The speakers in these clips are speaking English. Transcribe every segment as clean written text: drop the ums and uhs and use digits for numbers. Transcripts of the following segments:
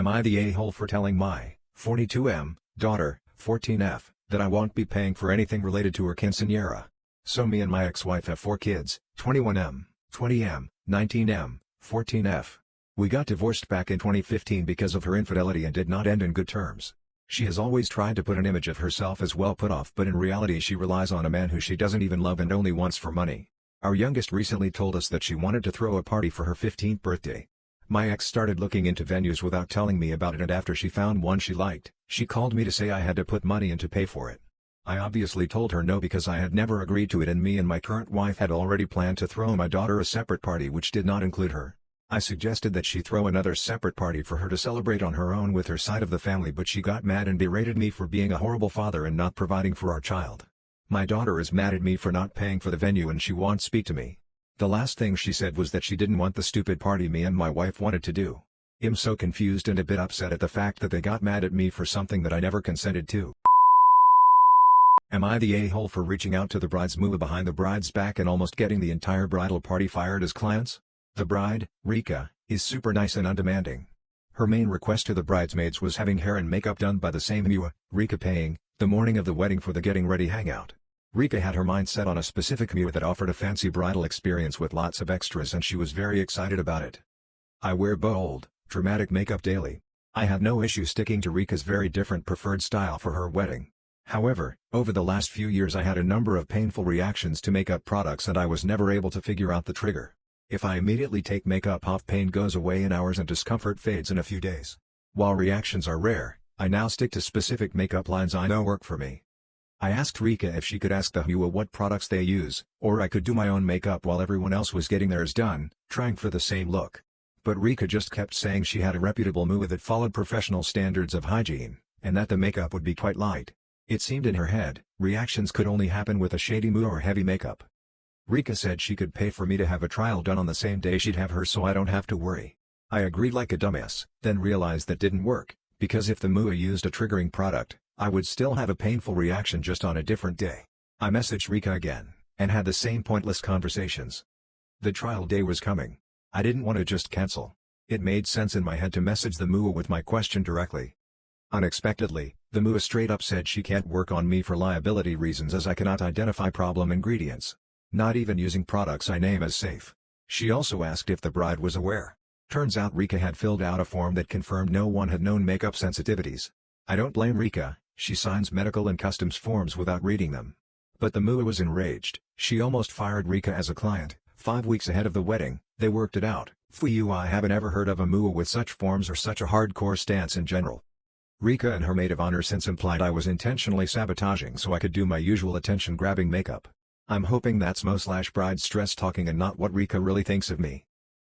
Am I the a-hole for telling my 42M daughter, 14F, that I won't be paying for anything related to her quinceañera? So me and my ex-wife have 4 kids, 21M, 20M, 19M, 14F. We got divorced back in 2015 because of her infidelity and did not end in good terms. She has always tried to put an image of herself as well put off, but in reality she relies on a man who she doesn't even love and only wants for money. Our youngest recently told us that she wanted to throw a party for her 15th birthday. My ex started looking into venues without telling me about it, and after she found one she liked, she called me to say I had to put money in to pay for it. I obviously told her no because I had never agreed to it, and me and my current wife had already planned to throw my daughter a separate party which did not include her. I suggested that she throw another separate party for her to celebrate on her own with her side of the family, but she got mad and berated me for being a horrible father and not providing for our child. My daughter is mad at me for not paying for the venue and she won't speak to me. The last thing she said was that she didn't want the stupid party me and my wife wanted to do. I'm so confused and a bit upset at the fact that they got mad at me for something that I never consented to. Am I the a-hole for reaching out to the bride's moo behind the bride's back and almost getting the entire bridal party fired as clients? The bride, Rika, is super nice and undemanding. Her main request to the bridesmaids was having hair and makeup done by the same MUA, Rika paying, the morning of the wedding for the getting ready hangout. Rika had her mind set on a specific MUA that offered a fancy bridal experience with lots of extras and she was very excited about it. I wear bold, dramatic makeup daily. I had no issue sticking to Rika's very different preferred style for her wedding. However, over the last few years I had a number of painful reactions to makeup products and I was never able to figure out the trigger. If I immediately take makeup off, pain goes away in hours and discomfort fades in a few days. While reactions are rare, I now stick to specific makeup lines I know work for me. I asked Rika if she could ask the MUA what products they use, or I could do my own makeup while everyone else was getting theirs done, trying for the same look. But Rika just kept saying she had a reputable MUA that followed professional standards of hygiene, and that the makeup would be quite light. It seemed in her head, reactions could only happen with a shady MUA or heavy makeup. Rika said she could pay for me to have a trial done on the same day she'd have her so I don't have to worry. I agreed like a dumbass, then realized that didn't work, because if the MUA used a triggering product, I would still have a painful reaction just on a different day. I messaged Rika again, and had the same pointless conversations. The trial day was coming. I didn't want to just cancel. It made sense in my head to message the MUA with my question directly. Unexpectedly, the MUA straight up said she can't work on me for liability reasons as I cannot identify problem ingredients. Not even using products I name as safe. She also asked if the bride was aware. Turns out Rika had filled out a form that confirmed no one had known makeup sensitivities. I don't blame Rika, she signs medical and customs forms without reading them. But the MUA was enraged, she almost fired Rika as a client. 5 weeks ahead of the wedding, they worked it out. Phew, I haven't ever heard of a MUA with such forms or such a hardcore stance in general. Rika and her maid of honor since implied I was intentionally sabotaging so I could do my usual attention-grabbing makeup. I'm hoping that's Mo/bride stress talking and not what Rika really thinks of me.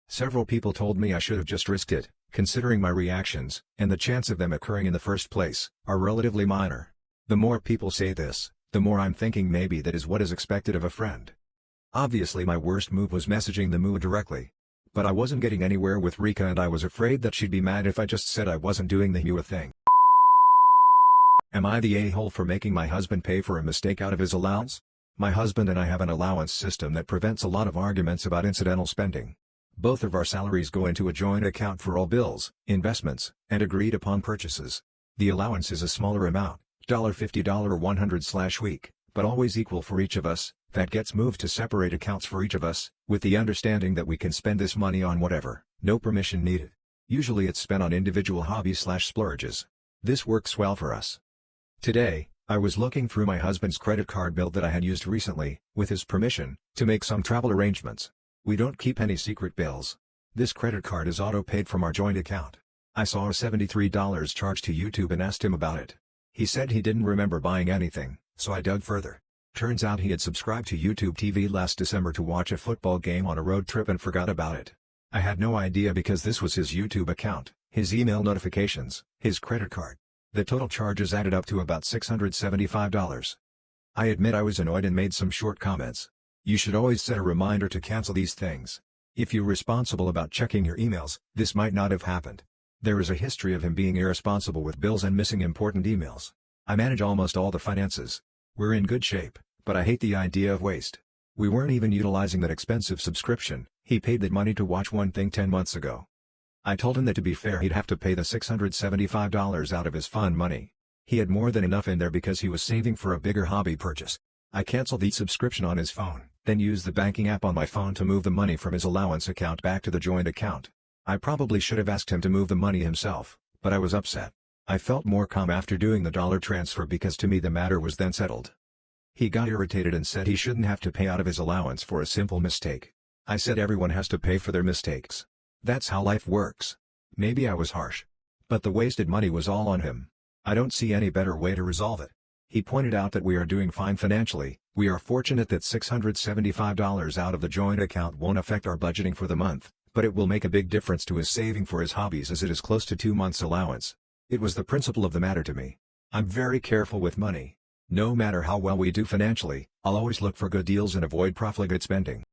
Several people told me I should have just risked it, considering my reactions, and the chance of them occurring in the first place, are relatively minor. The more people say this, the more I'm thinking maybe that is what is expected of a friend. Obviously my worst move was messaging the MUA directly. But I wasn't getting anywhere with Rika and I was afraid that she'd be mad if I just said I wasn't doing the MUA thing. Am I the a-hole for making my husband pay for a mistake out of his allowance? My husband and I have an allowance system that prevents a lot of arguments about incidental spending. Both of our salaries go into a joint account for all bills, investments, and agreed-upon purchases. The allowance is a smaller amount, $50 or $100/week, but always equal for each of us, that gets moved to separate accounts for each of us, with the understanding that we can spend this money on whatever, no permission needed. Usually it's spent on individual hobbies/splurges. This works well for us. Today, I was looking through my husband's credit card bill that I had used recently, with his permission, to make some travel arrangements. We don't keep any secret bills. This credit card is auto-paid from our joint account. I saw a $73 charge to YouTube and asked him about it. He said he didn't remember buying anything, so I dug further. Turns out he had subscribed to YouTube TV last December to watch a football game on a road trip and forgot about it. I had no idea because this was his YouTube account, his email notifications, his credit card. The total charges added up to about $675. I admit I was annoyed and made some short comments. You should always set a reminder to cancel these things. If you're responsible about checking your emails, this might not have happened. There is a history of him being irresponsible with bills and missing important emails. I manage almost all the finances. We're in good shape, but I hate the idea of waste. We weren't even utilizing that expensive subscription, he paid that money to watch one thing 10 months ago. I told him that to be fair he'd have to pay the $675 out of his fund money. He had more than enough in there because he was saving for a bigger hobby purchase. I canceled the subscription on his phone, then used the banking app on my phone to move the money from his allowance account back to the joint account. I probably should have asked him to move the money himself, but I was upset. I felt more calm after doing the dollar transfer because to me the matter was then settled. He got irritated and said he shouldn't have to pay out of his allowance for a simple mistake. I said everyone has to pay for their mistakes. That's how life works. Maybe I was harsh. But the wasted money was all on him. I don't see any better way to resolve it. He pointed out that we are doing fine financially. We are fortunate that $675 out of the joint account won't affect our budgeting for the month, but it will make a big difference to his saving for his hobbies as it is close to 2 months' allowance. It was the principle of the matter to me. I'm very careful with money. No matter how well we do financially, I'll always look for good deals and avoid profligate spending.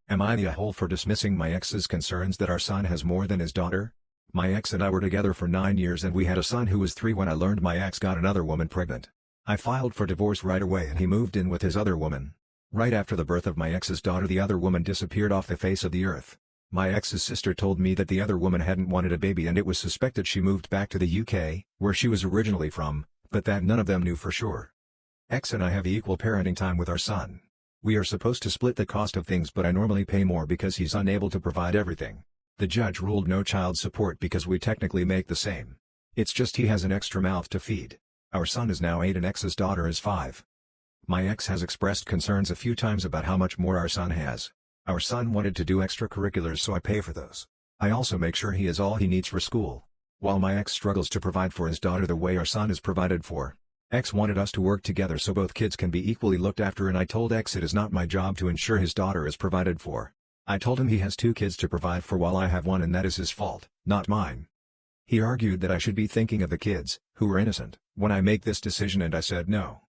Am I the a-hole for dismissing my ex's concerns that our son has more than his daughter? My ex and I were together for 9 years and we had a son who was 3 when I learned my ex got another woman pregnant. I filed for divorce right away and he moved in with his other woman. Right after the birth of my ex's daughter the other woman disappeared off the face of the earth. My ex's sister told me that the other woman hadn't wanted a baby and it was suspected she moved back to the UK, where she was originally from, but that none of them knew for sure. Ex and I have equal parenting time with our son. We are supposed to split the cost of things but I normally pay more because he's unable to provide everything. The judge ruled no child support because we technically make the same. It's just he has an extra mouth to feed. Our son is now 8 and ex's daughter is 5. My ex has expressed concerns a few times about how much more our son has. Our son wanted to do extracurriculars so I pay for those. I also make sure he has all he needs for school. While my ex struggles to provide for his daughter the way our son is provided for. Ex wanted us to work together so both kids can be equally looked after and I told ex it is not my job to ensure his daughter is provided for. I told him he has 2 kids to provide for while I have 1 and that is his fault, not mine. He argued that I should be thinking of the kids, who are innocent, when I make this decision and I said no.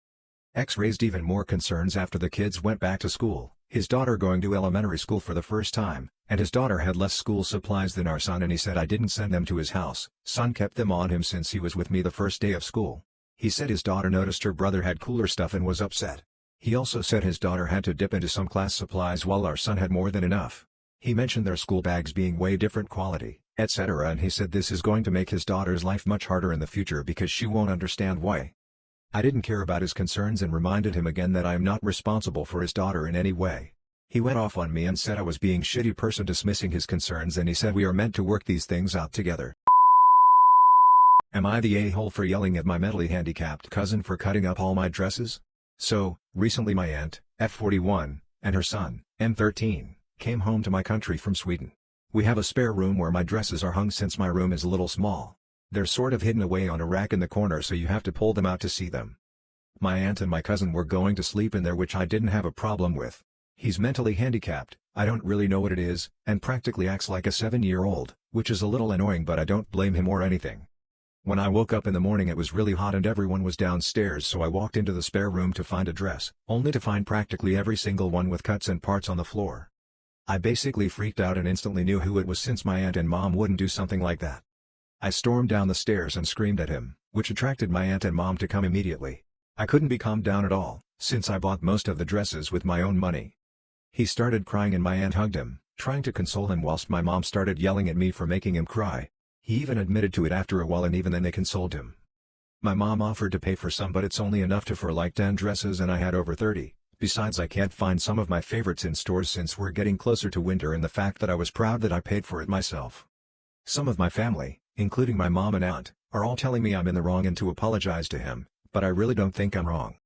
Ex raised even more concerns after the kids went back to school, his daughter going to elementary school for the first time, and his daughter had less school supplies than our son and he said I didn't send them to his house, son kept them on him since he was with me the first day of school. He said his daughter noticed her brother had cooler stuff and was upset. He also said his daughter had to dip into some class supplies while our son had more than enough. He mentioned their school bags being way different quality, etc. and he said this is going to make his daughter's life much harder in the future because she won't understand why. I didn't care about his concerns and reminded him again that I am not responsible for his daughter in any way. He went off on me and said I was being shitty person dismissing his concerns and he said we are meant to work these things out together. Am I the a-hole for yelling at my mentally handicapped cousin for cutting up all my dresses? So, recently my aunt, F41, and her son, M13, came home to my country from Sweden. We have a spare room where my dresses are hung since my room is a little small. They're sort of hidden away on a rack in the corner so you have to pull them out to see them. My aunt and my cousin were going to sleep in there which I didn't have a problem with. He's mentally handicapped, I don't really know what it is, and practically acts like a 7-year-old, which is a little annoying but I don't blame him or anything. When I woke up in the morning it was really hot and everyone was downstairs so I walked into the spare room to find a dress, only to find practically every single one with cuts and parts on the floor. I basically freaked out and instantly knew who it was since my aunt and mom wouldn't do something like that. I stormed down the stairs and screamed at him, which attracted my aunt and mom to come immediately. I couldn't be calmed down at all, since I bought most of the dresses with my own money. He started crying and my aunt hugged him, trying to console him whilst my mom started yelling at me for making him cry. He even admitted to it after a while and even then they consoled him. My mom offered to pay for some but it's only enough for like 10 dresses and I had over 30, besides I can't find some of my favorites in stores since we're getting closer to winter and the fact that I was proud that I paid for it myself. Some of my family, including my mom and aunt, are all telling me I'm in the wrong and to apologize to him, but I really don't think I'm wrong.